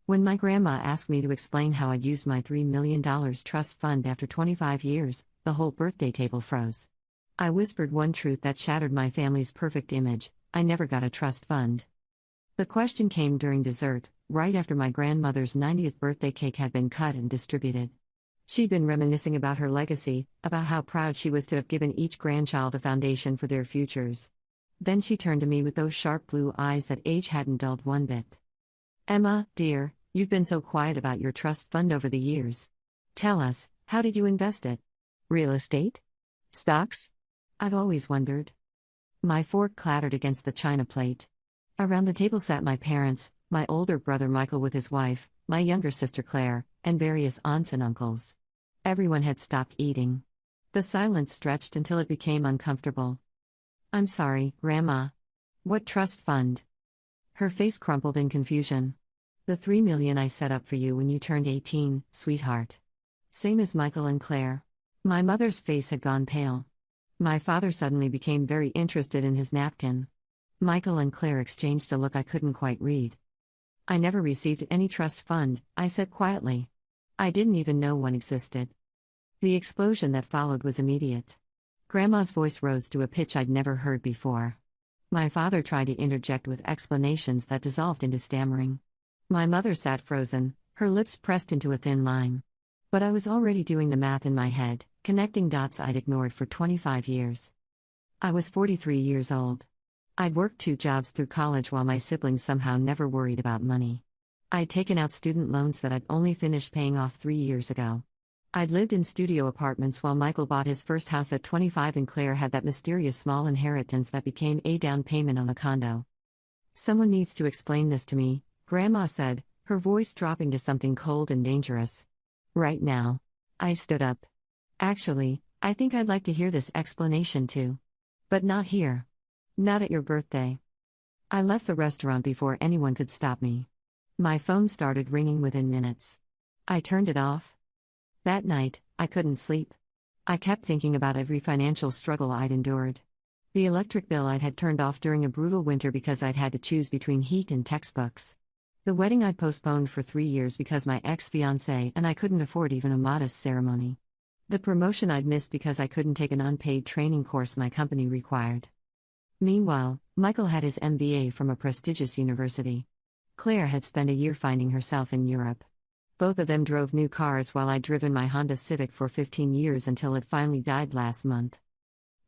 When my grandma asked me to explain how I'd used my $3 million trust fund after 25 years, the whole birthday table froze. I whispered one truth that shattered my family's perfect image: I never got a trust fund. The question came during dessert, right after my grandmother's 90th birthday cake had been cut and distributed. She'd been reminiscing about her legacy, about how proud she was to have given each grandchild a foundation for their futures. Then she turned to me with those sharp blue eyes that age hadn't dulled one bit. "Emma, dear, you've been so quiet about your trust fund over the years. Tell us, how did you invest it? Real estate? Stocks? I've always wondered." My fork clattered against the china plate. Around the table sat my parents, my older brother Michael with his wife, my younger sister Claire, and various aunts and uncles. Everyone had stopped eating. The silence stretched until it became uncomfortable. "I'm sorry, Grandma. What trust fund?" Her face crumpled in confusion. "The $3 million I set up for you when you turned 18, sweetheart." Same as Michael and Claire. My mother's face had gone pale. My father suddenly became very interested in his napkin. Michael and Claire exchanged a look I couldn't quite read. "I never received any trust fund," I said quietly. "I didn't even know one existed." The explosion that followed was immediate. Grandma's voice rose to a pitch I'd never heard before. My father tried to interject with explanations that dissolved into stammering. My mother sat frozen, her lips pressed into a thin line. But I was already doing the math in my head, connecting dots I'd ignored for 25 years. I was 43 years old. I'd worked 2 jobs through college while my siblings somehow never worried about money. I'd taken out student loans that I'd only finished paying off 3 years ago. I'd lived in studio apartments while Michael bought his first house at 25 and Claire had that mysterious small inheritance that became a down payment on a condo. "Someone needs to explain this to me," Grandma said, her voice dropping to something cold and dangerous. "Right now." I stood up. "Actually, I think I'd like to hear this explanation too. But not here. Not at your birthday." I left the restaurant before anyone could stop me. My phone started ringing within minutes. I turned it off. That night, I couldn't sleep. I kept thinking about every financial struggle I'd endured. The electric bill I'd had turned off during a brutal winter because I'd had to choose between heat and textbooks. The wedding I'd postponed for 3 years because my ex-fiancé and I couldn't afford even a modest ceremony. The promotion I'd missed because I couldn't take an unpaid training course my company required. Meanwhile, Michael had his MBA from a prestigious university. Claire had spent a year finding herself in Europe. Both of them drove new cars while I'd driven my Honda Civic for 15 years until it finally died last month.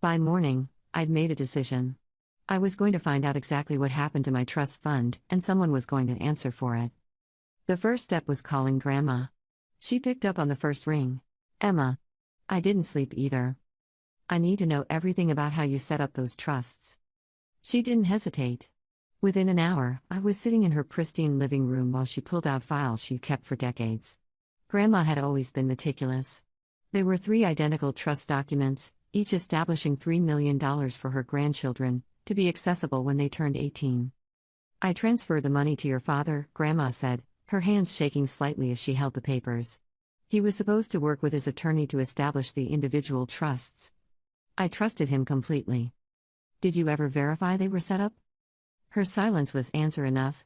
By morning, I'd made a decision. I was going to find out exactly what happened to my trust fund, and someone was going to answer for it. The first step was calling Grandma. She picked up on the first ring. "Emma." I didn't sleep either. "I need to know everything about how you set up those trusts." She didn't hesitate. Within an hour, I was sitting in her pristine living room while she pulled out files she'd kept for decades. Grandma had always been meticulous. There were 3 identical trust documents, each establishing $3 million for her grandchildren, to be accessible when they turned 18. "I transferred the money to your father," Grandma said, her hands shaking slightly as she held the papers. "He was supposed to work with his attorney to establish the individual trusts. I trusted him completely." "Did you ever verify they were set up?" Her silence was answer enough.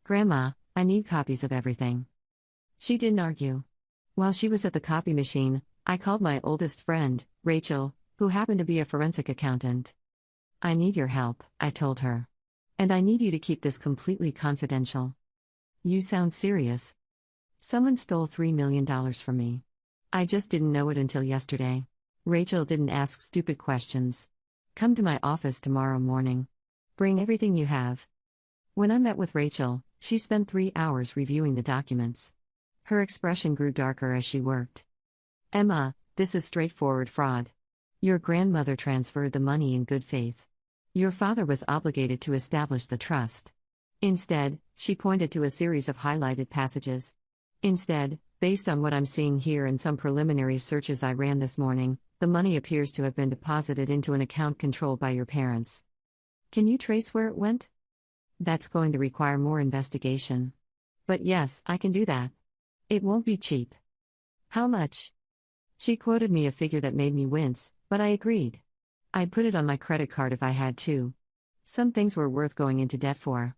"Grandma, I need copies of everything." She didn't argue. While she was at the copy machine, I called my oldest friend, Rachel, who happened to be a forensic accountant. "I need your help," I told her. "And I need you to keep this completely confidential." "You sound serious." "Someone stole $3 million from me. I just didn't know it until yesterday." Rachel didn't ask stupid questions. "Come to my office tomorrow morning. Bring everything you have." When I met with Rachel, she spent 3 hours reviewing the documents. Her expression grew darker as she worked. "Emma, this is straightforward fraud. Your grandmother transferred the money in good faith. Your father was obligated to establish the trust. Instead," she pointed to a series of highlighted passages. "Instead, based on what I'm seeing here and some preliminary searches I ran this morning, the money appears to have been deposited into an account controlled by your parents. Can you trace where it went?" "That's going to require more investigation. But yes, I can do that. It won't be cheap." "How much?" She quoted me a figure that made me wince, but I agreed. I'd put it on my credit card if I had to. Some things were worth going into debt for.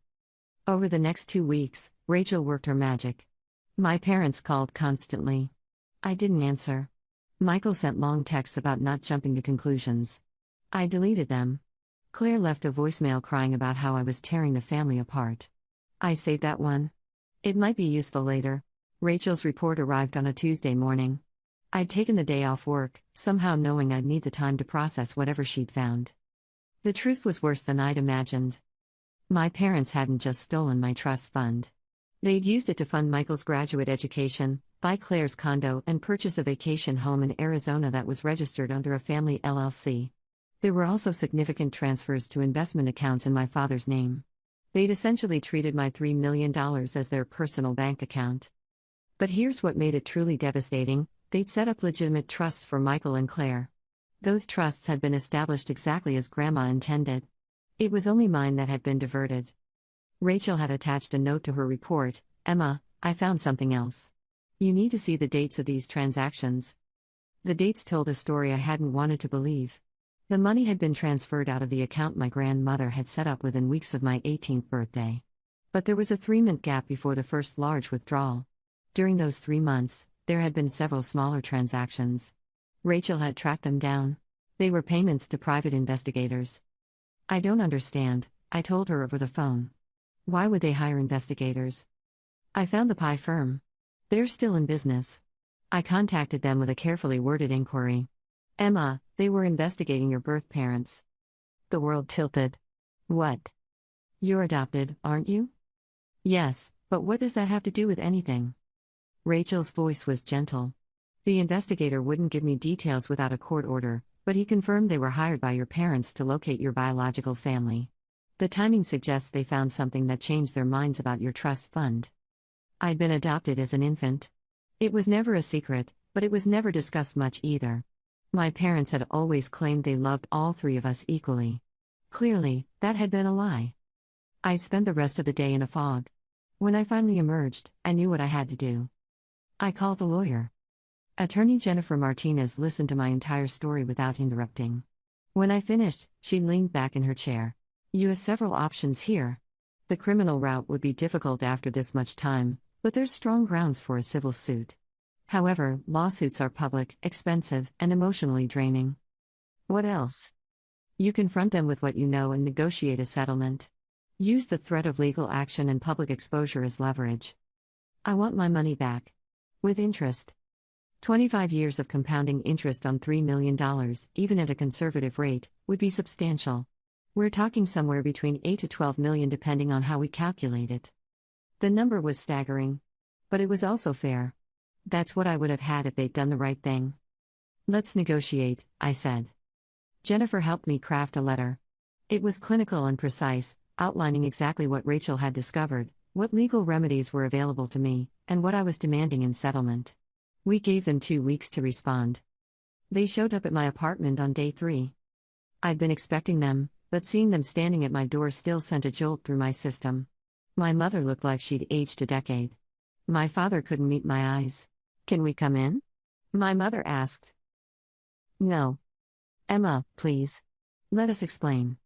Over the next 2 weeks, Rachel worked her magic. My parents called constantly. I didn't answer. Michael sent long texts about not jumping to conclusions. I deleted them. Claire left a voicemail crying about how I was tearing the family apart. I saved that one. It might be useful later. Rachel's report arrived on a Tuesday morning. I'd taken the day off work, somehow knowing I'd need the time to process whatever she'd found. The truth was worse than I'd imagined. My parents hadn't just stolen my trust fund. They'd used it to fund Michael's graduate education, buy Claire's condo, and purchase a vacation home in Arizona that was registered under a family LLC. There were also significant transfers to investment accounts in my father's name. They'd essentially treated my $3 million as their personal bank account. But here's what made it truly devastating: they'd set up legitimate trusts for Michael and Claire. Those trusts had been established exactly as Grandma intended. It was only mine that had been diverted. Rachel had attached a note to her report. Emma, I found something else. You need to see the dates of these transactions. The dates told a story I hadn't wanted to believe. The money had been transferred out of the account my grandmother had set up within weeks of my 18th birthday. But there was a 3-month gap before the first large withdrawal. During those 3 months, there had been several smaller transactions. Rachel had tracked them down. They were payments to private investigators. I don't understand, I told her over the phone. Why would they hire investigators? I found the Pi firm. They're still in business. I contacted them with a carefully worded inquiry. Emma, they were investigating your birth parents. The world tilted. What? You're adopted, aren't you? Yes, but what does that have to do with anything? Rachel's voice was gentle. The investigator wouldn't give me details without a court order, but he confirmed they were hired by your parents to locate your biological family. The timing suggests they found something that changed their minds about your trust fund. I'd been adopted as an infant. It was never a secret, but it was never discussed much either. My parents had always claimed they loved all 3 of us equally. Clearly, that had been a lie. I spent the rest of the day in a fog. When I finally emerged, I knew what I had to do. I called the lawyer. Attorney Jennifer Martinez listened to my entire story without interrupting. When I finished, she leaned back in her chair. You have several options here. The criminal route would be difficult after this much time, but there's strong grounds for a civil suit. However, lawsuits are public, expensive, and emotionally draining. What else? You confront them with what you know and negotiate a settlement. Use the threat of legal action and public exposure as leverage. I want my money back. With interest. 25 years of compounding interest on $3 million, even at a conservative rate, would be substantial. We're talking somewhere between 8 to 12 million depending on how we calculate it. The number was staggering. But it was also fair. That's what I would have had if they'd done the right thing. Let's negotiate, I said. Jennifer helped me craft a letter. It was clinical and precise, outlining exactly what Rachel had discovered, what legal remedies were available to me, and what I was demanding in settlement. We gave them 2 weeks to respond. They showed up at my apartment on day 3. I'd been expecting them, but seeing them standing at my door still sent a jolt through my system. My mother looked like she'd aged a decade. My father couldn't meet my eyes. Can we come in? My mother asked. No. Emma, please. Let us explain.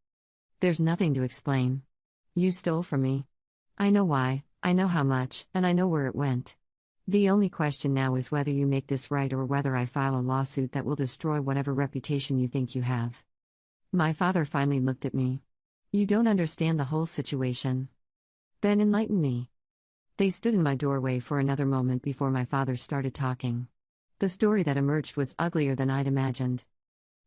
There's nothing to explain. You stole from me. I know why, I know how much, and I know where it went. The only question now is whether you make this right or whether I file a lawsuit that will destroy whatever reputation you think you have. My father finally looked at me. You don't understand the whole situation. Then enlighten me. They stood in my doorway for another moment before my father started talking. The story that emerged was uglier than I'd imagined.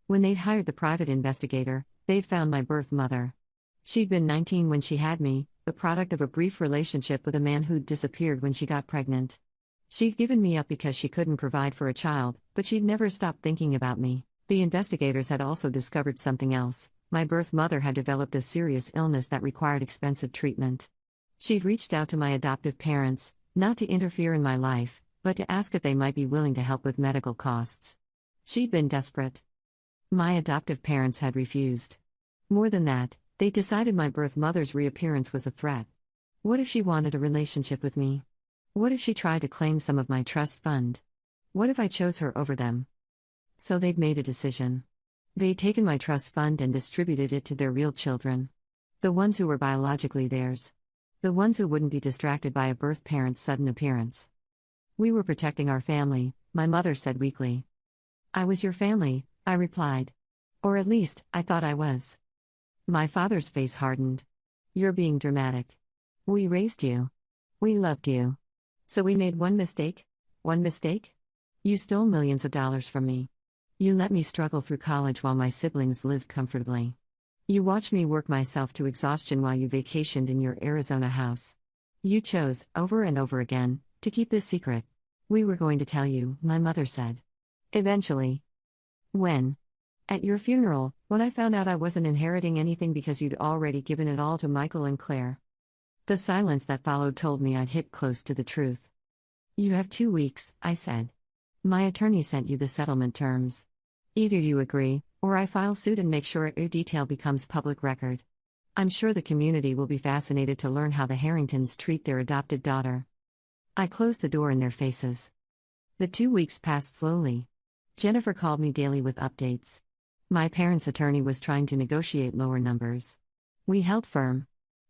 When they'd hired the private investigator, they'd found my birth mother. She'd been 19 when she had me, the product of a brief relationship with a man who'd disappeared when she got pregnant. She'd given me up because she couldn't provide for a child, but she'd never stopped thinking about me. The investigators had also discovered something else. My birth mother had developed a serious illness that required expensive treatment. She'd reached out to my adoptive parents, not to interfere in my life, but to ask if they might be willing to help with medical costs. She'd been desperate. My adoptive parents had refused. More than that, they decided my birth mother's reappearance was a threat. What if she wanted a relationship with me? What if she tried to claim some of my trust fund? What if I chose her over them? So they'd made a decision. They'd taken my trust fund and distributed it to their real children. The ones who were biologically theirs. The ones who wouldn't be distracted by a birth parent's sudden appearance. We were protecting our family, my mother said weakly. I was your family, I replied. Or at least, I thought I was. My father's face hardened. You're being dramatic. We raised you. We loved you. So we made one mistake? One mistake? You stole millions of dollars from me. You let me struggle through college while my siblings lived comfortably. You watched me work myself to exhaustion while you vacationed in your Arizona house. You chose, over and over again, to keep this secret. We were going to tell you, my mother said. Eventually. When? At your funeral, when I found out I wasn't inheriting anything because you'd already given it all to Michael and Claire. The silence that followed told me I'd hit close to the truth. You have 2 weeks, I said. My attorney sent you the settlement terms. Either you agree, or I file suit and make sure every detail becomes public record. I'm sure the community will be fascinated to learn how the Harringtons treat their adopted daughter. I closed the door in their faces. The 2 weeks passed slowly. Jennifer called me daily with updates. My parents' attorney was trying to negotiate lower numbers. We held firm.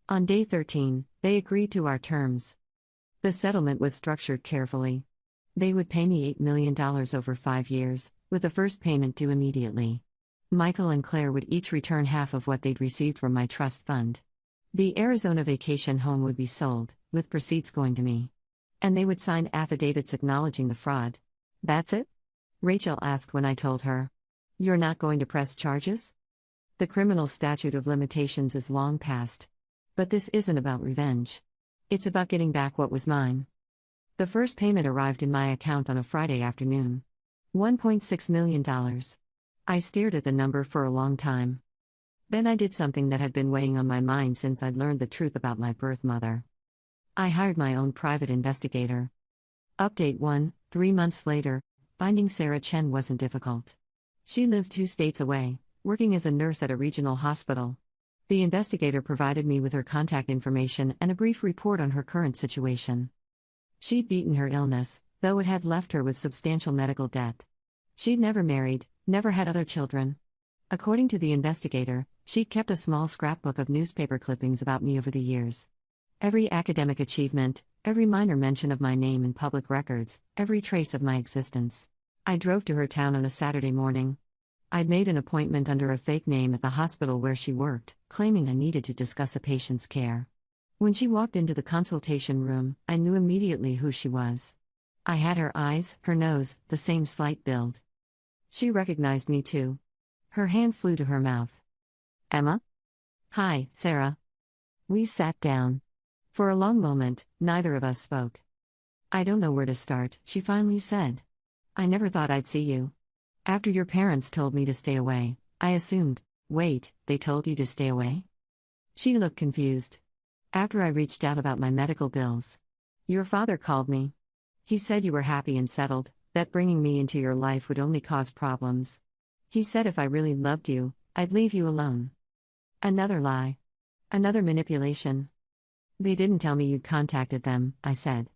On day 13, they agreed to our terms. The settlement was structured carefully. They would pay me $8 million over 5 years, with the first payment due immediately. Michael and Claire would each return half of what they'd received from my trust fund. The Arizona vacation home would be sold, with proceeds going to me. And they would sign affidavits acknowledging the fraud. That's it? Rachel asked when I told her. You're not going to press charges? The criminal statute of limitations is long past. But this isn't about revenge. It's about getting back what was mine. The first payment arrived in my account on a Friday afternoon. $1.6 million. I stared at the number for a long time. Then I did something that had been weighing on my mind since I'd learned the truth about my birth mother. I hired my own private investigator. Update 1, 3 months later, finding Sarah Chen wasn't difficult. She lived 2 states away, working as a nurse at a regional hospital. The investigator provided me with her contact information and a brief report on her current situation. She'd beaten her illness, though it had left her with substantial medical debt. She'd never married, never had other children. According to the investigator, she'd kept a small scrapbook of newspaper clippings about me over the years. Every academic achievement, every minor mention of my name in public records, every trace of my existence. I drove to her town on a Saturday morning. I'd made an appointment under a fake name at the hospital where she worked, claiming I needed to discuss a patient's care. When she walked into the consultation room, I knew immediately who she was. I had her eyes, her nose, the same slight build. She recognized me too. Her hand flew to her mouth. Emma? Hi, Sarah. We sat down. For a long moment, neither of us spoke. I don't know where to start, she finally said. I never thought I'd see you. After your parents told me to stay away, I assumed, wait, they told you to stay away? She looked confused. After I reached out about my medical bills. Your father called me. He said you were happy and settled, that bringing me into your life would only cause problems. He said if I really loved you, I'd leave you alone. Another lie. Another manipulation. They didn't tell me you'd contacted them, I said.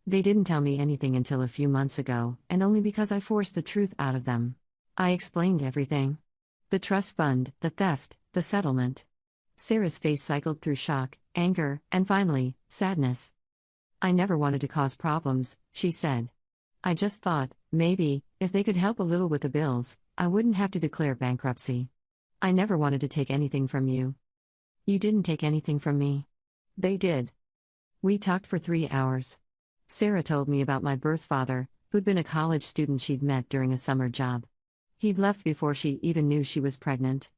They didn't tell me anything until a few months ago, and only because I forced the truth out of them. I explained everything. The trust fund, the theft, the settlement. Sarah's face cycled through shock, anger, and finally, sadness. I never wanted to cause problems, she said. I just thought, maybe, if they could help a little with the bills, I wouldn't have to declare bankruptcy. I never wanted to take anything from you. You didn't take anything from me. They did. We talked for 3 hours. Sarah told me about my birth father, who'd been a college student she'd met during a summer job. He'd left before she even knew she was pregnant.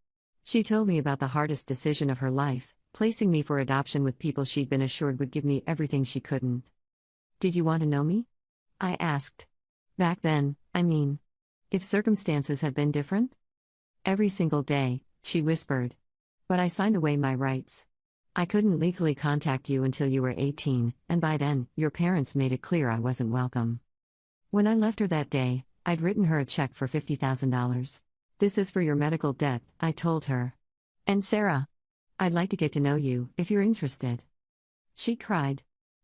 She told me about the hardest decision of her life, placing me for adoption with people she'd been assured would give me everything she couldn't. Did you want to know me? I asked. Back then, I mean. If circumstances had been different? Every single day, she whispered. But I signed away my rights. I couldn't legally contact you until you were 18, and by then, your parents made it clear I wasn't welcome. When I left her that day, I'd written her a check for $50,000. This is for your medical debt, I told her. And Sarah, I'd like to get to know you, if you're interested. She cried.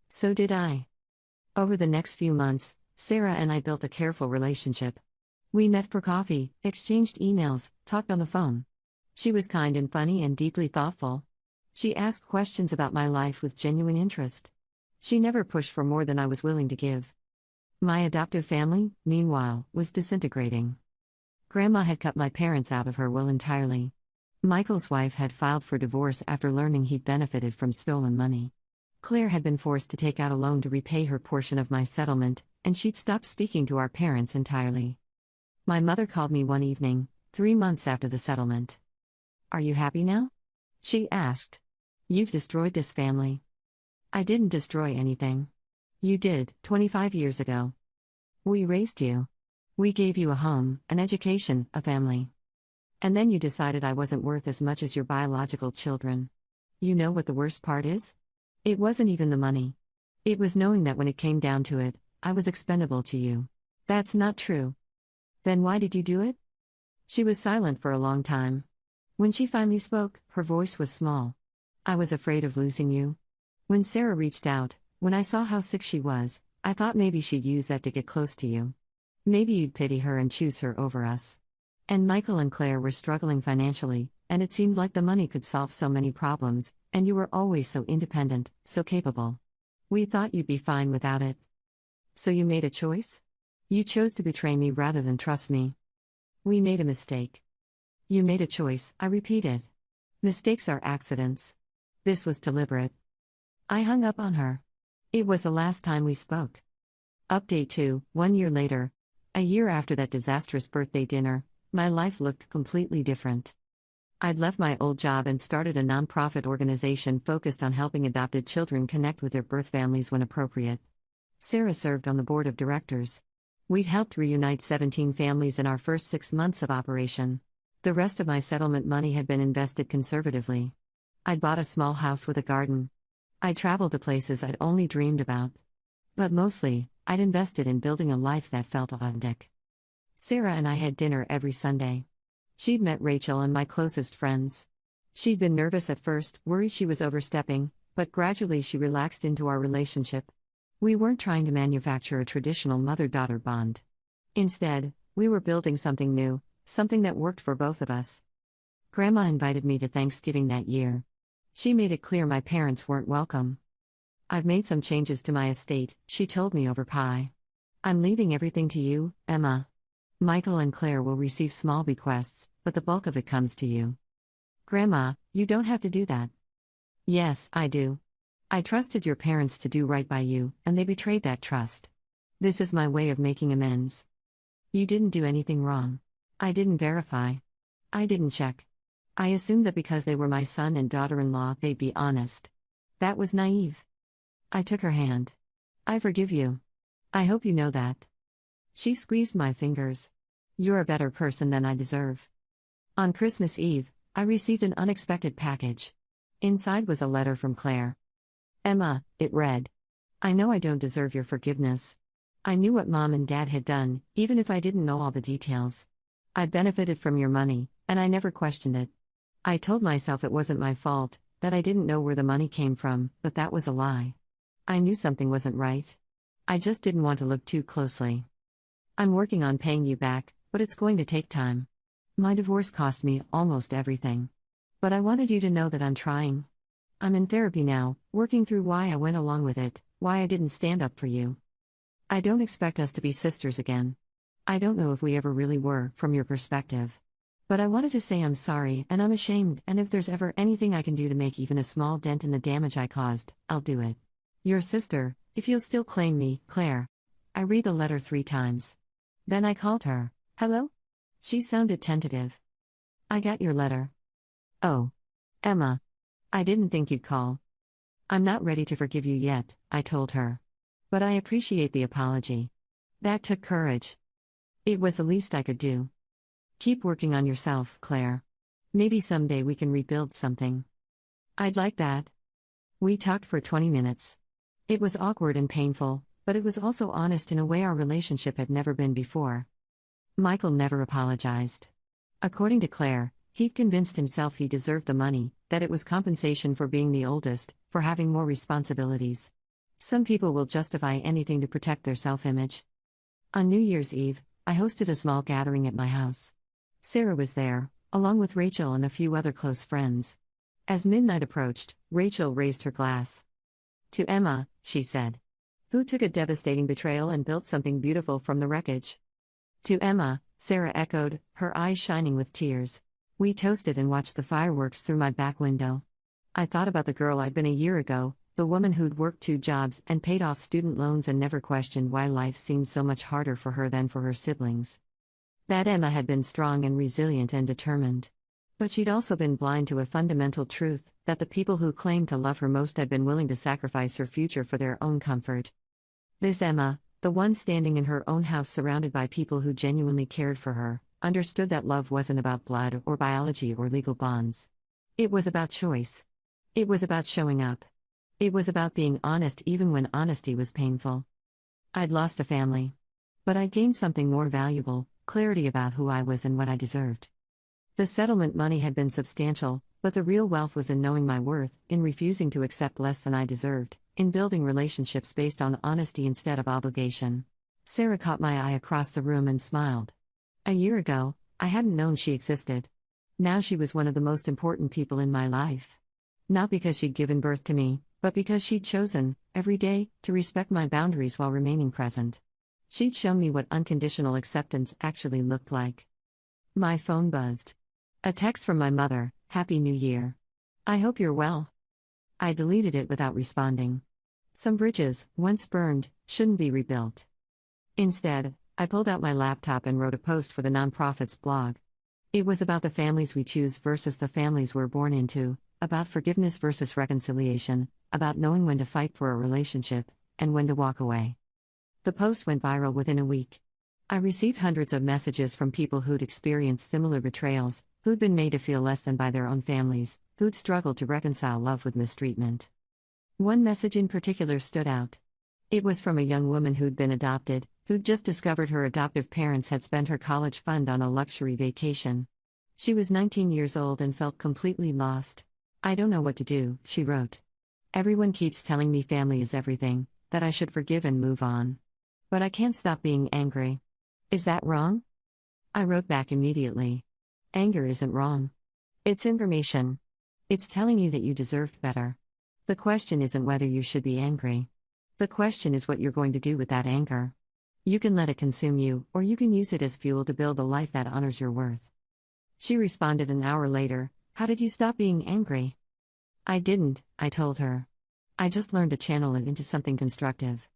So did I. Over the next few months, Sarah and I built a careful relationship. We met for coffee, exchanged emails, talked on the phone. She was kind and funny and deeply thoughtful. She asked questions about my life with genuine interest. She never pushed for more than I was willing to give. My adoptive family, meanwhile, was disintegrating. Grandma had cut my parents out of her will entirely. Michael's wife had filed for divorce after learning he'd benefited from stolen money. Claire had been forced to take out a loan to repay her portion of my settlement, and she'd stopped speaking to our parents entirely. My mother called me one evening, 3 months after the settlement. "Are you happy now?" she asked. "You've destroyed this family." "I didn't destroy anything. You did, 25 years ago. We raised you. We gave you a home, an education, a family. And then you decided I wasn't worth as much as your biological children. You know what the worst part is? It wasn't even the money. It was knowing that when it came down to it, I was expendable to you. That's not true." "Then why did you do it?" She was silent for a long time. When she finally spoke, her voice was small. "I was afraid of losing you. When Sarah reached out, when I saw how sick she was, I thought maybe she'd use that to get close to you. Maybe you'd pity her and choose her over us. And Michael and Claire were struggling financially, and it seemed like the money could solve so many problems, and you were always so independent, so capable. We thought you'd be fine without it. So you made a choice? You chose to betray me rather than trust me. We made a mistake." "You made a choice," I repeated. "Mistakes are accidents. This was deliberate." I hung up on her. It was the last time we spoke. Update 2, 1 year later. A year after that disastrous birthday dinner, my life looked completely different. I'd left my old job and started a nonprofit organization focused on helping adopted children connect with their birth families when appropriate. Sarah served on the board of directors. We'd helped reunite 17 families in our first 6 months of operation. The rest of my settlement money had been invested conservatively. I'd bought a small house with a garden. I'd traveled to places I'd only dreamed about. But mostly, I'd invested in building a life that felt authentic. Sarah and I had dinner every Sunday. She'd met Rachel and my closest friends. She'd been nervous at first, worried she was overstepping, but gradually she relaxed into our relationship. We weren't trying to manufacture a traditional mother-daughter bond. Instead, we were building something new, something that worked for both of us. Grandma invited me to Thanksgiving that year. She made it clear my parents weren't welcome. "I've made some changes to my estate," she told me over pie. "I'm leaving everything to you, Emma. Michael and Claire will receive small bequests, but the bulk of it comes to you." "Grandma, you don't have to do that." "Yes, I do. I trusted your parents to do right by you, and they betrayed that trust. This is my way of making amends. You didn't do anything wrong. I didn't verify. I didn't check. I assumed that because they were my son and daughter-in-law, they'd be honest. That was naive." I took her hand. "I forgive you. I hope you know that." She squeezed my fingers. "You're a better person than I deserve." On Christmas Eve, I received an unexpected package. Inside was a letter from Claire. "Emma," it read. "I know I don't deserve your forgiveness. I knew what Mom and Dad had done, even if I didn't know all the details. I benefited from your money, and I never questioned it. I told myself it wasn't my fault, that I didn't know where the money came from, but that was a lie. I knew something wasn't right. I just didn't want to look too closely. I'm working on paying you back, but it's going to take time. My divorce cost me almost everything. But I wanted you to know that I'm trying. I'm in therapy now, working through why I went along with it, why I didn't stand up for you. I don't expect us to be sisters again. I don't know if we ever really were, from your perspective. But I wanted to say I'm sorry and I'm ashamed, and if there's ever anything I can do to make even a small dent in the damage I caused, I'll do it. Your sister, if you'll still claim me, Claire." I read the letter 3 times. Then I called her. "Hello?" She sounded tentative. "I got your letter." "Oh. Emma. I didn't think you'd call." "I'm not ready to forgive you yet," I told her. "But I appreciate the apology. That took courage. It was the least I could do. Keep working on yourself, Claire. Maybe someday we can rebuild something." "I'd like that." We talked for 20 minutes. It was awkward and painful, but it was also honest in a way our relationship had never been before. Michael never apologized. According to Claire, he'd convinced himself he deserved the money, that it was compensation for being the oldest, for having more responsibilities. Some people will justify anything to protect their self-image. On New Year's Eve, I hosted a small gathering at my house. Sarah was there, along with Rachel and a few other close friends. As midnight approached, Rachel raised her glass. To Emma, she said, who took a devastating betrayal and built something beautiful from the wreckage. To Emma, Sarah echoed, her eyes shining with tears. We toasted and watched the fireworks through my back window. I thought about the girl I'd been a year ago, the woman who'd worked 2 jobs and paid off student loans and never questioned why life seemed so much harder for her than for her siblings. That Emma had been strong and resilient and determined. But she'd also been blind to a fundamental truth, that the people who claimed to love her most had been willing to sacrifice her future for their own comfort. This Emma, the one standing in her own house surrounded by people who genuinely cared for her, understood that love wasn't about blood or biology or legal bonds. It was about choice. It was about showing up. It was about being honest even when honesty was painful. I'd lost a family. But I'd gained something more valuable, clarity about who I was and what I deserved. The settlement money had been substantial, but the real wealth was in knowing my worth, in refusing to accept less than I deserved, in building relationships based on honesty instead of obligation. Sarah caught my eye across the room and smiled. A year ago, I hadn't known she existed. Now she was one of the most important people in my life. Not because she'd given birth to me, but because she'd chosen, every day, to respect my boundaries while remaining present. She'd shown me what unconditional acceptance actually looked like. My phone buzzed. A text from my mother, Happy New Year. I hope you're well. I deleted it without responding. Some bridges, once burned, shouldn't be rebuilt. Instead, I pulled out my laptop and wrote a post for the nonprofit's blog. It was about the families we choose versus the families we're born into, about forgiveness versus reconciliation, about knowing when to fight for a relationship, and when to walk away. The post went viral within a week. I received hundreds of messages from people who'd experienced similar betrayals, who'd been made to feel less than by their own families, who'd struggled to reconcile love with mistreatment. One message in particular stood out. It was from a young woman who'd been adopted, who'd just discovered her adoptive parents had spent her college fund on a luxury vacation. She was 19 years old and felt completely lost. I don't know what to do, she wrote. Everyone keeps telling me family is everything, that I should forgive and move on. But I can't stop being angry. Is that wrong? I wrote back immediately. Anger isn't wrong. It's information. It's telling you that you deserved better. The question isn't whether you should be angry. The question is what you're going to do with that anger. You can let it consume you, or you can use it as fuel to build a life that honors your worth. She responded an hour later, how did you stop being angry? I didn't, I told her. I just learned to channel it into something constructive.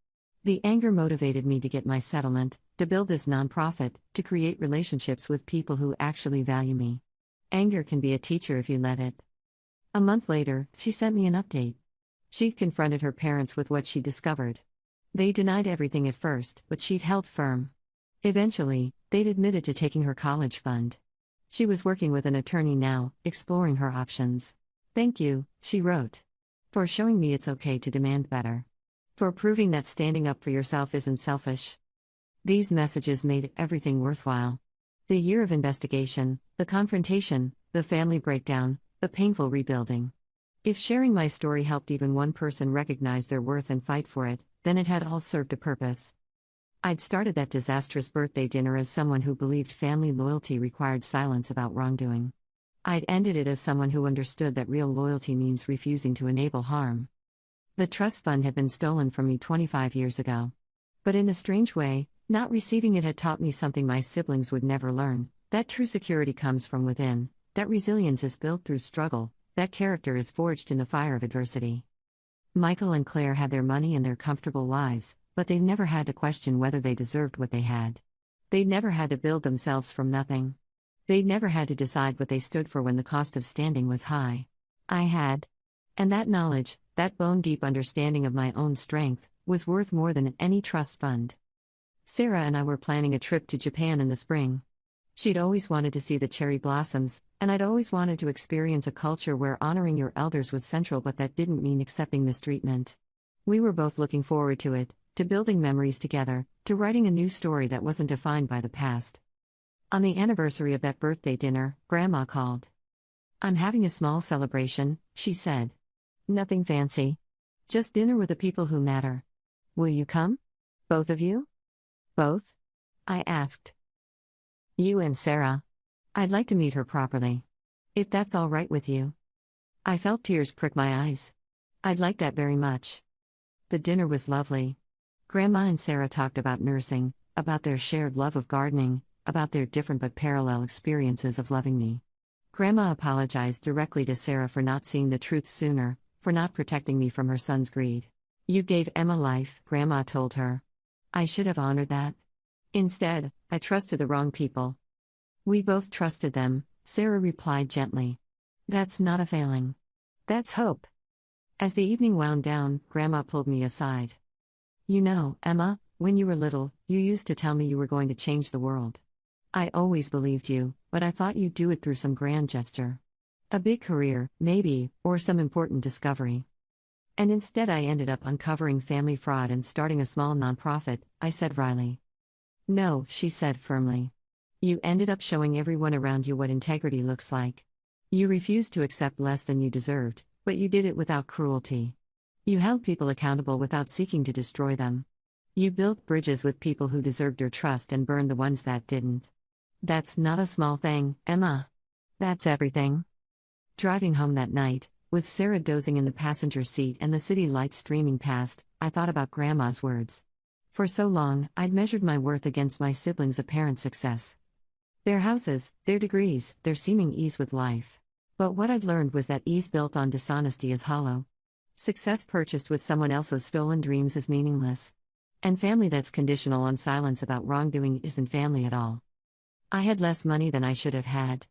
The anger motivated me to get my settlement, to build this nonprofit, to create relationships with people who actually value me. Anger can be a teacher if you let it. A month later, she sent me an update. She'd confronted her parents with what she discovered. They denied everything at first, but she'd held firm. Eventually, they'd admitted to taking her college fund. She was working with an attorney now, exploring her options. Thank you, she wrote. For showing me it's okay to demand better. For proving that standing up for yourself isn't selfish. These messages made everything worthwhile. The year of investigation, the confrontation, the family breakdown, the painful rebuilding. If sharing my story helped even one person recognize their worth and fight for it, then it had all served a purpose. I'd started that disastrous birthday dinner as someone who believed family loyalty required silence about wrongdoing. I'd ended it as someone who understood that real loyalty means refusing to enable harm. The trust fund had been stolen from me 25 years ago. But in a strange way, not receiving it had taught me something my siblings would never learn, that true security comes from within, that resilience is built through struggle, that character is forged in the fire of adversity. Michael and Claire had their money and their comfortable lives, but they never had to question whether they deserved what they had. They'd never had to build themselves from nothing. They'd never had to decide what they stood for when the cost of standing was high. I had. And that knowledge, that bone-deep understanding of my own strength, was worth more than any trust fund. Sarah and I were planning a trip to Japan in the spring. She'd always wanted to see the cherry blossoms, and I'd always wanted to experience a culture where honoring your elders was central, but that didn't mean accepting mistreatment. We were both looking forward to it, to building memories together, to writing a new story that wasn't defined by the past. On the anniversary of that birthday dinner, Grandma called. I'm having a small celebration, she said. Nothing fancy. Just dinner with the people who matter. Will you come? Both of you? Both? I asked. You and Sarah. I'd like to meet her properly. If that's all right with you. I felt tears prick my eyes. I'd like that very much. The dinner was lovely. Grandma and Sarah talked about nursing, about their shared love of gardening, about their different but parallel experiences of loving me. Grandma apologized directly to Sarah for not seeing the truth sooner, for not protecting me from her son's greed. "You gave Emma life," Grandma told her. "I should have honored that. Instead, I trusted the wrong people." "We both trusted them," Sarah replied gently. "That's not a failing. That's hope." As the evening wound down, Grandma pulled me aside. "You know, Emma, when you were little, you used to tell me you were going to change the world. I always believed you, but I thought you'd do it through some grand gesture. A big career, maybe, or some important discovery. And instead I ended up uncovering family fraud and starting a small nonprofit," I said wryly. "No," she said firmly. "You ended up showing everyone around you what integrity looks like. You refused to accept less than you deserved, but you did it without cruelty. You held people accountable without seeking to destroy them. You built bridges with people who deserved your trust and burned the ones that didn't. That's not a small thing, Emma. That's everything." Driving home that night, with Sarah dozing in the passenger seat and the city lights streaming past, I thought about Grandma's words. For so long, I'd measured my worth against my siblings' apparent success. Their houses, their degrees, their seeming ease with life. But what I'd learned was that ease built on dishonesty is hollow. Success purchased with someone else's stolen dreams is meaningless. And family that's conditional on silence about wrongdoing isn't family at all. I had less money than I should have had.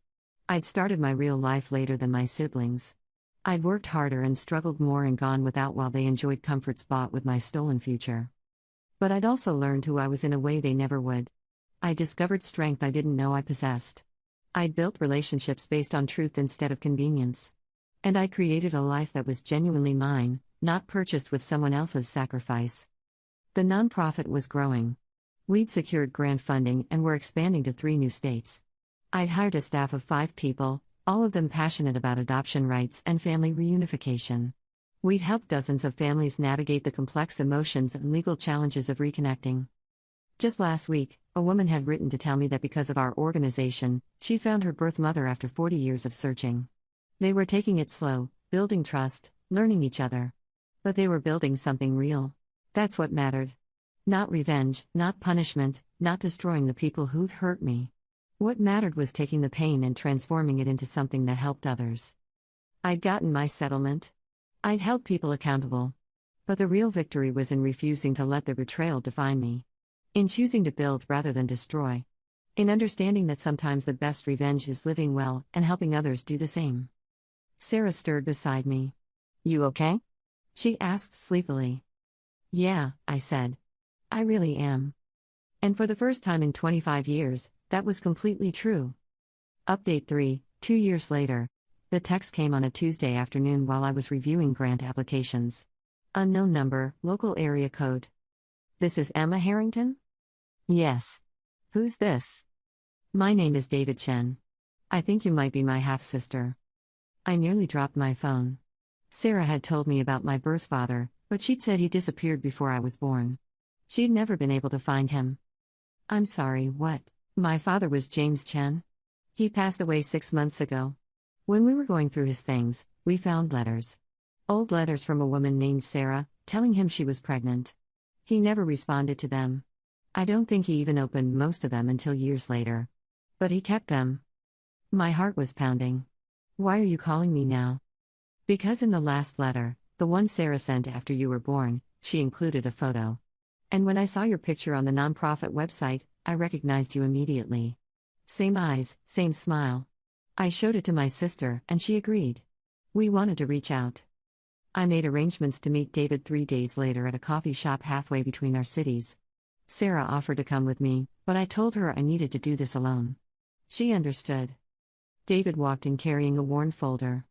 I'd started my real life later than my siblings. I'd worked harder and struggled more and gone without while they enjoyed comforts bought with my stolen future. But I'd also learned who I was in a way they never would. I discovered strength I didn't know I possessed. I'd built relationships based on truth instead of convenience. And I created a life that was genuinely mine, not purchased with someone else's sacrifice. The nonprofit was growing. We'd secured grant funding and were expanding to 3 new states. I'd hired a staff of 5 people, all of them passionate about adoption rights and family reunification. We'd helped dozens of families navigate the complex emotions and legal challenges of reconnecting. Just last week, a woman had written to tell me that because of our organization, she found her birth mother after 40 years of searching. They were taking it slow, building trust, learning each other. But they were building something real. That's what mattered. Not revenge, not punishment, not destroying the people who'd hurt me. What mattered was taking the pain and transforming it into something that helped others. I'd gotten my settlement. I'd held people accountable. But the real victory was in refusing to let their betrayal define me. In choosing to build rather than destroy. In understanding that sometimes the best revenge is living well and helping others do the same. Sarah stirred beside me. "You okay?" she asked sleepily. "Yeah," I said. "I really am." And for the first time in 25 years, that was completely true. Update 3, 2 years later. The text came on a Tuesday afternoon while I was reviewing grant applications. Unknown number, local area code. "This is Emma Harrington?" "Yes. Who's this?" "My name is David Chen. I think you might be my half-sister." I nearly dropped my phone. Sarah had told me about my birth father, but she'd said he disappeared before I was born. She'd never been able to find him. "I'm sorry, what?" "My father was James Chen. He passed away 6 months ago. When we were going through his things, we found letters. Old letters from a woman named Sarah, telling him she was pregnant. He never responded to them. I don't think he even opened most of them until years later. But he kept them." My heart was pounding. "Why are you calling me now?" "Because in the last letter, the one Sarah sent after you were born, she included a photo. And when I saw your picture on the nonprofit website, I recognized you immediately. Same eyes, same smile. I showed it to my sister, and she agreed. We wanted to reach out. I made arrangements to meet David 3 days later at a coffee shop halfway between our cities. Sarah offered to come with me, but I told her I needed to do this alone. She understood. David walked in carrying a worn folder.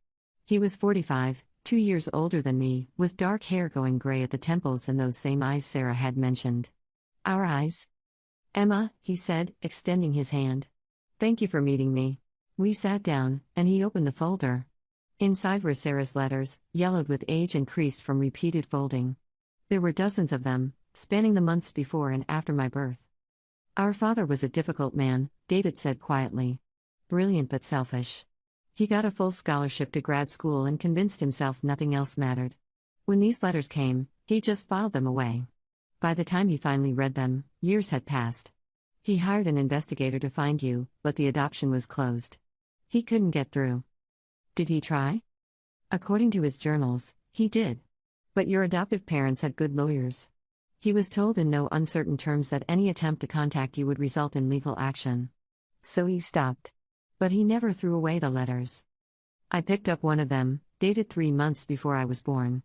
He was 45, 2 years older than me, with dark hair going gray at the temples and those same eyes Sarah had mentioned. "Our eyes?" "Emma," he said, extending his hand. "Thank you for meeting me." We sat down, and he opened the folder. Inside were Sarah's letters, yellowed with age and creased from repeated folding. There were dozens of them, spanning the months before and after my birth. "Our father was a difficult man," David said quietly. "Brilliant but selfish. He got a full scholarship to grad school and convinced himself nothing else mattered. When these letters came, he just filed them away. By the time he finally read them, years had passed. He hired an investigator to find you, but the adoption was closed. He couldn't get through. Did he try? According to his journals, he did. But your adoptive parents had good lawyers. He was told in no uncertain terms that any attempt to contact you would result in legal action. So he stopped. But he never threw away the letters. I picked up one of them, dated 3 months before I was born.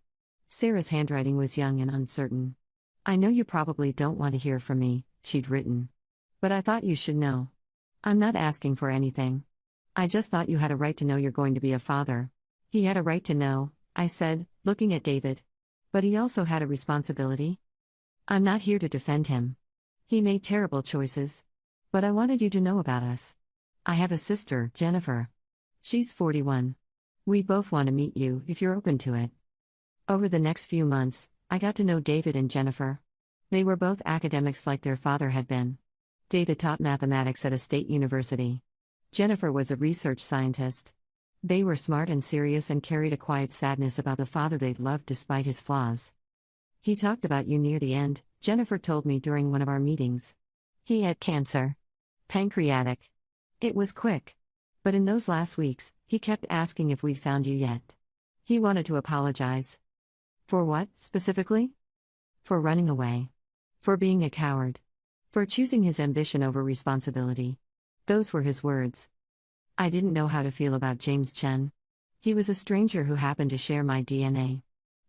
Sarah's handwriting was young and uncertain. I know you probably don't want to hear from me, she'd written. But I thought you should know. I'm not asking for anything. I just thought you had a right to know you're going to be a father. He had a right to know, I said, looking at David. But he also had a responsibility. I'm not here to defend him. He made terrible choices. But I wanted you to know about us. I have a sister, Jennifer. She's 41. We both want to meet you if you're open to it. Over the next few months, I got to know David and Jennifer. They were both academics like their father had been. David taught mathematics at a state university. Jennifer was a research scientist. They were smart and serious and carried a quiet sadness about the father they'd loved despite his flaws. He talked about you near the end, Jennifer told me during one of our meetings. He had cancer. Pancreatic. It was quick. But in those last weeks, he kept asking if we'd found you yet. He wanted to apologize. For what, specifically? For running away. For being a coward. For choosing his ambition over responsibility. Those were his words. I didn't know how to feel about James Chen. He was a stranger who happened to share my DNA.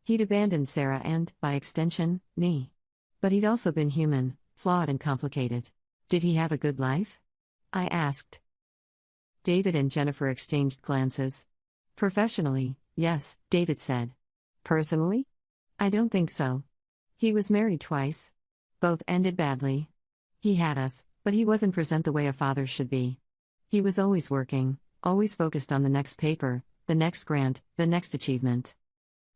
He'd abandoned Sarah and, by extension, me. But he'd also been human, flawed and complicated. Did he have a good life? I asked. David and Jennifer exchanged glances. Professionally, yes, David said. Personally? I don't think so. He was married twice. Both ended badly. He had us, but he wasn't present the way a father should be. He was always working, always focused on the next paper, the next grant, the next achievement.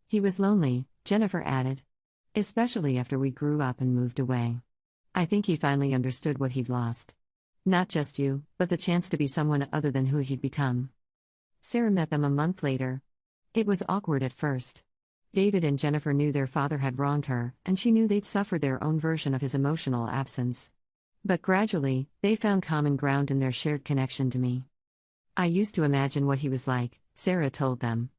He was lonely, Jennifer added. Especially after we grew up and moved away. I think he finally understood what he'd lost. Not just you, but the chance to be someone other than who he'd become. Sarah met them a month later. It was awkward at first. David and Jennifer knew their father had wronged her, and she knew they'd suffered their own version of his emotional absence. But gradually, they found common ground in their shared connection to me. I used to imagine what he was like, Sarah told them.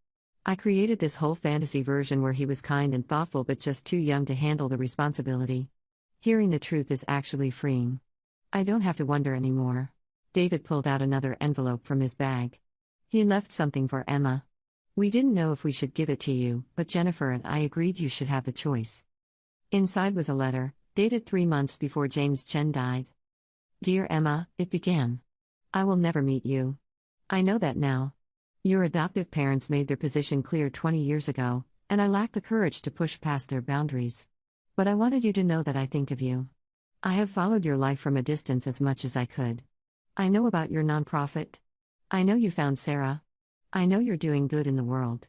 I created this whole fantasy version where he was kind and thoughtful but just too young to handle the responsibility. Hearing the truth is actually freeing. I don't have to wonder anymore. David pulled out another envelope from his bag. He left something for Emma. We didn't know if we should give it to you, but Jennifer and I agreed you should have the choice. Inside was a letter, dated 3 months before James Chen died. Dear Emma, it began. I will never meet you. I know that now. Your adoptive parents made their position clear 20 years ago, and I lacked the courage to push past their boundaries. But I wanted you to know that I think of you. I have followed your life from a distance as much as I could. I know about your nonprofit. I know you found Sarah. I know you're doing good in the world.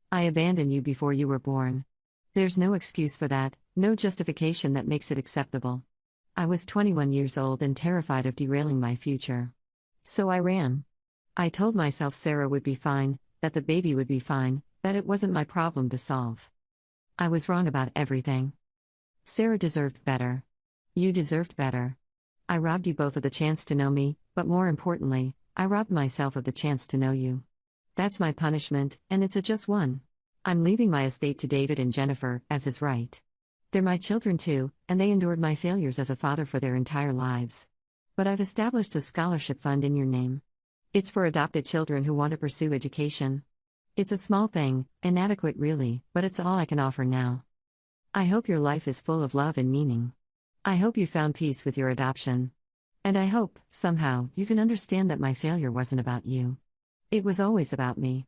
I abandoned you before you were born. There's no excuse for that, no justification that makes it acceptable. I was 21 years old and terrified of derailing my future. So I ran. I told myself Sarah would be fine, that the baby would be fine, that it wasn't my problem to solve. I was wrong about everything. Sarah deserved better. You deserved better. I robbed you both of the chance to know me, but more importantly, I robbed myself of the chance to know you. That's my punishment, and it's a just one. I'm leaving my estate to David and Jennifer, as is right. They're my children too, and they endured my failures as a father for their entire lives. But I've established a scholarship fund in your name. It's for adopted children who want to pursue education. It's a small thing, inadequate really, but it's all I can offer now. I hope your life is full of love and meaning. I hope you found peace with your adoption. And I hope, somehow, you can understand that my failure wasn't about you. It was always about me.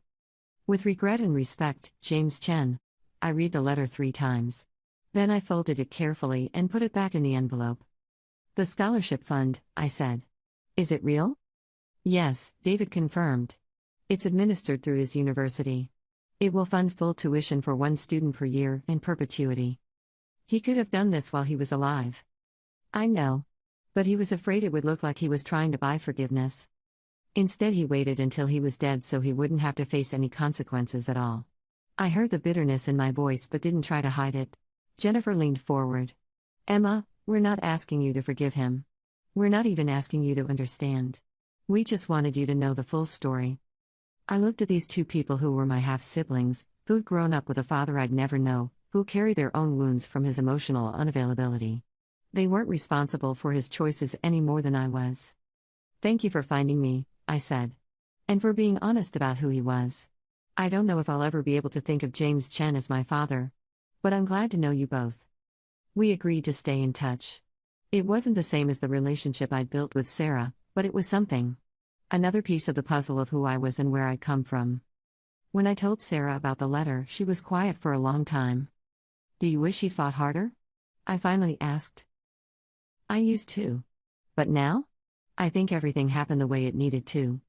With regret and respect, James Chen. I read the letter 3 times. Then I folded it carefully and put it back in the envelope. The scholarship fund, I said. Is it real? Yes, David confirmed. It's administered through his university. It will fund full tuition for 1 student per year, in perpetuity. He could have done this while he was alive. I know. But he was afraid it would look like he was trying to buy forgiveness. Instead, he waited until he was dead so he wouldn't have to face any consequences at all. I heard the bitterness in my voice but didn't try to hide it. Jennifer leaned forward. Emma, we're not asking you to forgive him. We're not even asking you to understand. We just wanted you to know the full story. I looked at these two people who were my half-siblings, who'd grown up with a father I'd never know, who carried their own wounds from his emotional unavailability. They weren't responsible for his choices any more than I was. Thank you for finding me, I said. And for being honest about who he was. I don't know if I'll ever be able to think of James Chen as my father. But I'm glad to know you both. We agreed to stay in touch. It wasn't the same as the relationship I'd built with Sarah, but it was something. Another piece of the puzzle of who I was and where I'd come from. When I told Sarah about the letter, she was quiet for a long time. Do you wish he'd fought harder? I finally asked. I used to. But now? I think everything happened the way it needed to.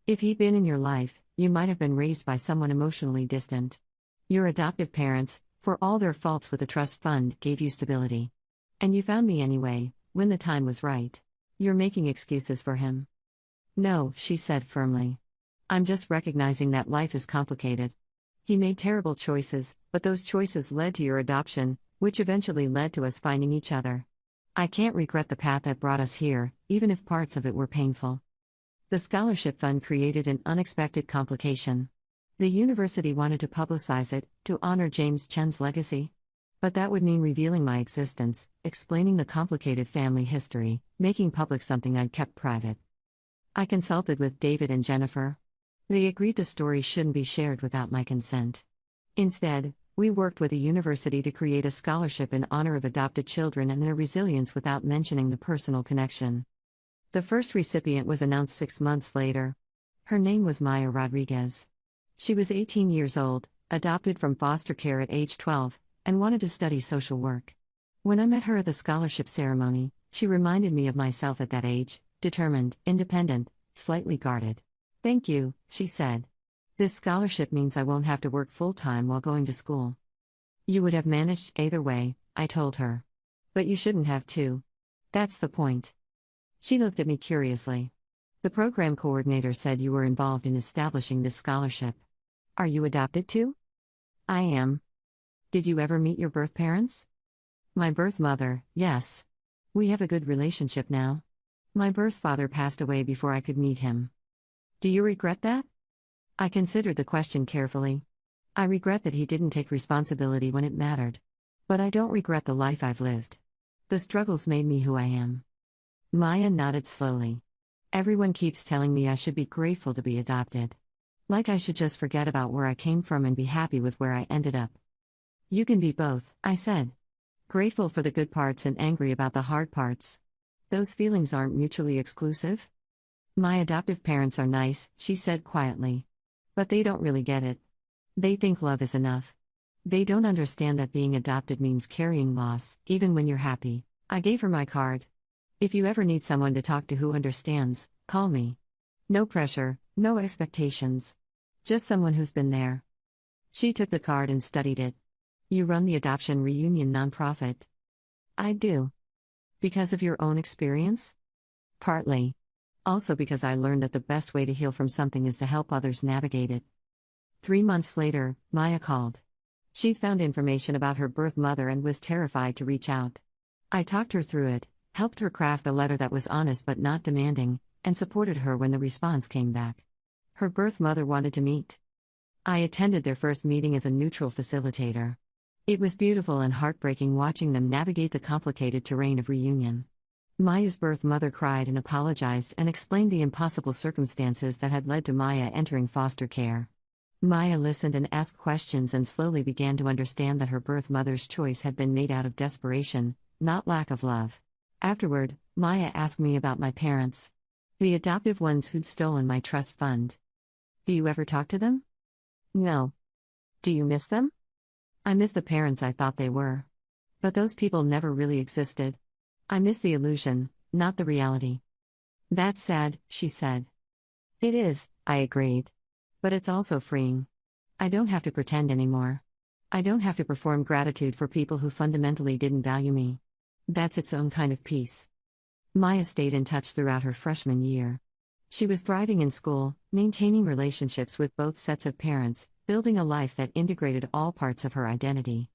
If he'd been in your life, you might have been raised by someone emotionally distant. Your adoptive parents, for all their faults with the trust fund, gave you stability. And you found me anyway, when the time was right. You're making excuses for him. No, she said firmly. I'm just recognizing that life is complicated. He made terrible choices, but those choices led to your adoption, which eventually led to us finding each other. I can't regret the path that brought us here, even if parts of it were painful. The scholarship fund created an unexpected complication. The university wanted to publicize it, to honor James Chen's legacy. But that would mean revealing my existence, explaining the complicated family history, making public something I'd kept private. I consulted with David and Jennifer. They agreed the story shouldn't be shared without my consent. Instead, we worked with the university to create a scholarship in honor of adopted children and their resilience without mentioning the personal connection. The first recipient was announced 6 months later. Her name was Maya Rodriguez. She was 18 years old, adopted from foster care at age 12, and wanted to study social work. When I met her at the scholarship ceremony, she reminded me of myself at that age, determined, independent, slightly guarded. Thank you, she said. This scholarship means I won't have to work full-time while going to school. You would have managed either way, I told her. But you shouldn't have to. That's the point. She looked at me curiously. The program coordinator said you were involved in establishing this scholarship. Are you adopted too? I am. Did you ever meet your birth parents? My birth mother, yes. We have a good relationship now. My birth father passed away before I could meet him. Do you regret that? I considered the question carefully. I regret that he didn't take responsibility when it mattered. But I don't regret the life I've lived. The struggles made me who I am. Maya nodded slowly. Everyone keeps telling me I should be grateful to be adopted. Like I should just forget about where I came from and be happy with where I ended up. You can be both, I said. Grateful for the good parts and angry about the hard parts. Those feelings aren't mutually exclusive. My adoptive parents are nice, she said quietly. But they don't really get it. They think love is enough. They don't understand that being adopted means carrying loss, even when you're happy. I gave her my card. If you ever need someone to talk to who understands, call me. No pressure, no expectations. Just someone who's been there. She took the card and studied it. You run the Adoption Reunion nonprofit. I do. Because of your own experience? Partly. Also because I learned that the best way to heal from something is to help others navigate it. 3 months later, Maya called. She'd found information about her birth mother and was terrified to reach out. I talked her through it, helped her craft a letter that was honest but not demanding, and supported her when the response came back. Her birth mother wanted to meet. I attended their first meeting as a neutral facilitator. It was beautiful and heartbreaking watching them navigate the complicated terrain of reunion. Maya's birth mother cried and apologized and explained the impossible circumstances that had led to Maya entering foster care. Maya listened and asked questions and slowly began to understand that her birth mother's choice had been made out of desperation, not lack of love. Afterward, Maya asked me about my parents. The adoptive ones who'd stolen my trust fund. Do you ever talk to them? No. Do you miss them? I miss the parents I thought they were. But those people never really existed. I miss the illusion, not the reality. That's sad, she said. It is, I agreed. But it's also freeing. I don't have to pretend anymore. I don't have to perform gratitude for people who fundamentally didn't value me. That's its own kind of peace. Maya stayed in touch throughout her freshman year. She was thriving in school, maintaining relationships with both sets of parents, building a life that integrated all parts of her identity.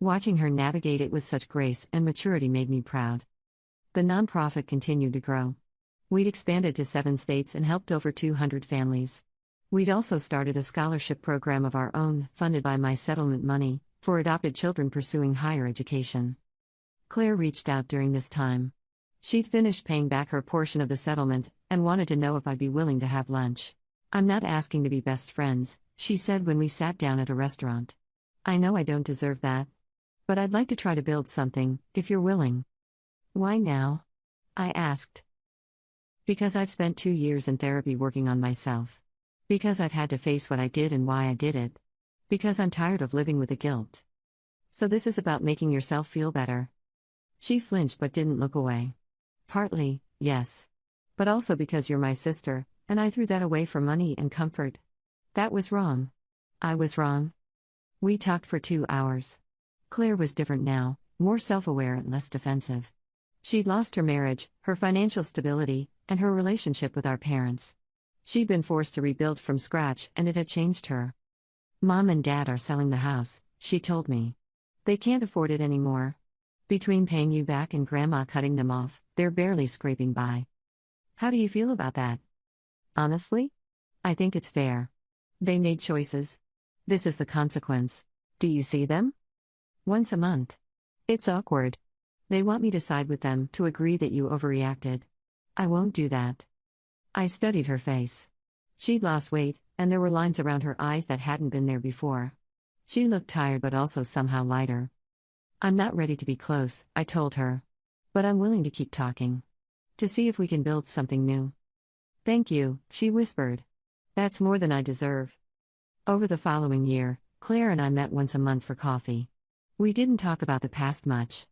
Watching her navigate it with such grace and maturity made me proud. The nonprofit continued to grow. We'd expanded to 7 states and helped over 200 families. We'd also started a scholarship program of our own, funded by my settlement money, for adopted children pursuing higher education. Claire reached out during this time. She'd finished paying back her portion of the settlement, and wanted to know if I'd be willing to have lunch. "I'm not asking to be best friends," she said when we sat down at a restaurant. "I know I don't deserve that. But I'd like to try to build something, if you're willing." "Why now?" I asked. "Because I've spent 2 years in therapy working on myself. Because I've had to face what I did and why I did it. Because I'm tired of living with the guilt. So this is about making yourself feel better." She flinched but didn't look away. "Partly, yes. But also because you're my sister, and I threw that away for money and comfort. That was wrong. I was wrong." We talked for 2 hours. Claire was different now, more self-aware and less defensive. She'd lost her marriage, her financial stability, and her relationship with our parents. She'd been forced to rebuild from scratch, and it had changed her. "Mom and Dad are selling the house," she told me. "They can't afford it anymore. Between paying you back and Grandma cutting them off, they're barely scraping by." "How do you feel about that?" "Honestly? I think it's fair. They made choices. This is the consequence. Do you see them?" "Once a month. It's awkward. They want me to side with them, to agree that you overreacted. I won't do that." I studied her face. She'd lost weight, and there were lines around her eyes that hadn't been there before. She looked tired but also somehow lighter. "I'm not ready to be close," I told her. "But I'm willing to keep talking. To see if we can build something new." "Thank you," she whispered. "That's more than I deserve." Over the following year, Claire and I met once a month for coffee. We didn't talk about the past much.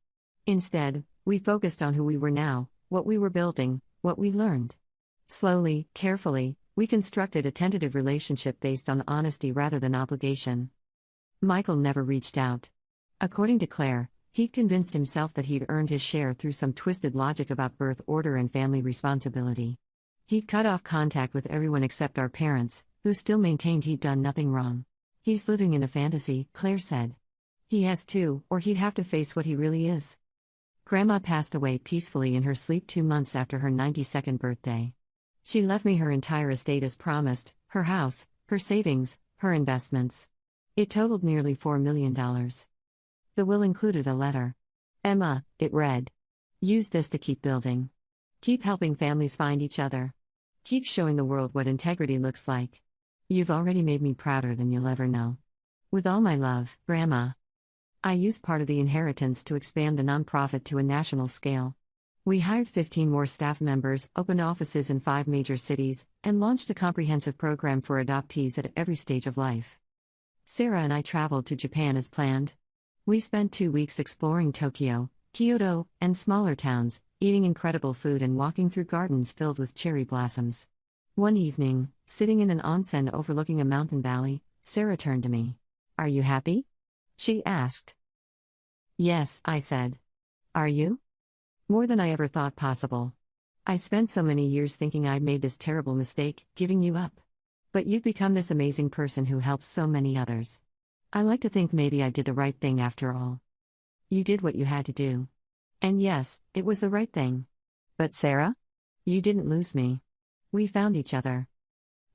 Instead, we focused on who we were now, what we were building, what we learned. Slowly, carefully, we constructed a tentative relationship based on honesty rather than obligation. Michael never reached out. According to Claire, he'd convinced himself that he'd earned his share through some twisted logic about birth order and family responsibility. He'd cut off contact with everyone except our parents, who still maintained he'd done nothing wrong. "He's living in a fantasy," Claire said. "He has to, or he'd have to face what he really is." Grandma passed away peacefully in her sleep 2 months after her 92nd birthday. She left me her entire estate as promised, her house, her savings, her investments. It totaled nearly $4 million. The will included a letter. "Emma," it read. "Use this to keep building. Keep helping families find each other. Keep showing the world what integrity looks like. You've already made me prouder than you'll ever know. With all my love, Grandma." I used part of the inheritance to expand the nonprofit to a national scale. We hired 15 more staff members, opened offices in 5 major cities, and launched a comprehensive program for adoptees at every stage of life. Sarah and I traveled to Japan as planned. We spent 2 weeks exploring Tokyo, Kyoto, and smaller towns, eating incredible food and walking through gardens filled with cherry blossoms. One evening, sitting in an onsen overlooking a mountain valley, Sarah turned to me. "Are you happy?" she asked. "Yes," I said. "Are you?" "More than I ever thought possible. I spent so many years thinking I'd made this terrible mistake, giving you up. But you've become this amazing person who helps so many others. I like to think maybe I did the right thing after all." "You did what you had to do. And yes, it was the right thing. But Sarah? You didn't lose me. We found each other."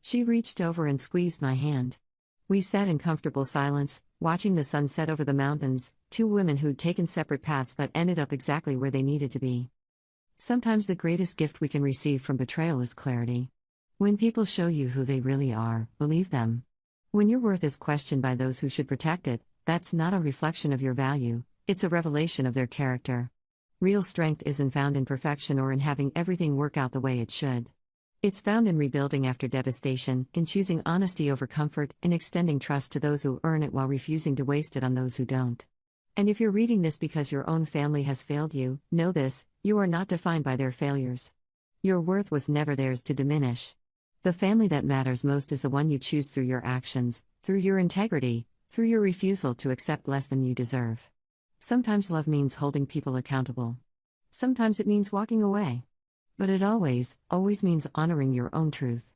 She reached over and squeezed my hand. We sat in comfortable silence, watching the sun set over the mountains, 2 women who'd taken separate paths but ended up exactly where they needed to be. Sometimes the greatest gift we can receive from betrayal is clarity. When people show you who they really are, believe them. When your worth is questioned by those who should protect it, that's not a reflection of your value, it's a revelation of their character. Real strength isn't found in perfection or in having everything work out the way it should. It's found in rebuilding after devastation, in choosing honesty over comfort, in extending trust to those who earn it while refusing to waste it on those who don't. And if you're reading this because your own family has failed you, know this: you are not defined by their failures. Your worth was never theirs to diminish. The family that matters most is the one you choose through your actions, through your integrity, through your refusal to accept less than you deserve. Sometimes love means holding people accountable. Sometimes it means walking away. But it always, always means honoring your own truth.